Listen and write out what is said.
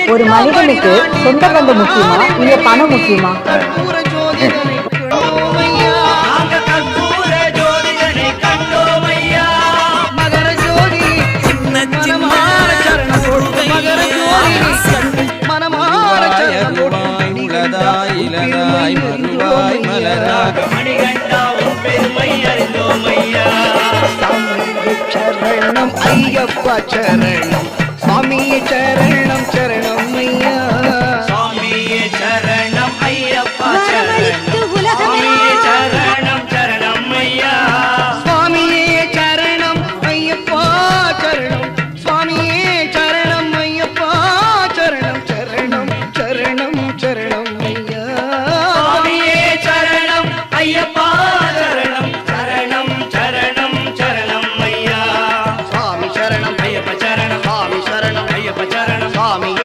ஒரு மனிதனுக்கு சொந்த பந்தம் முக்கியமா இல்ல பணம் முக்கியமா? சரணம் ஐயப்ப சரணம் சுவாமியே சரணம்.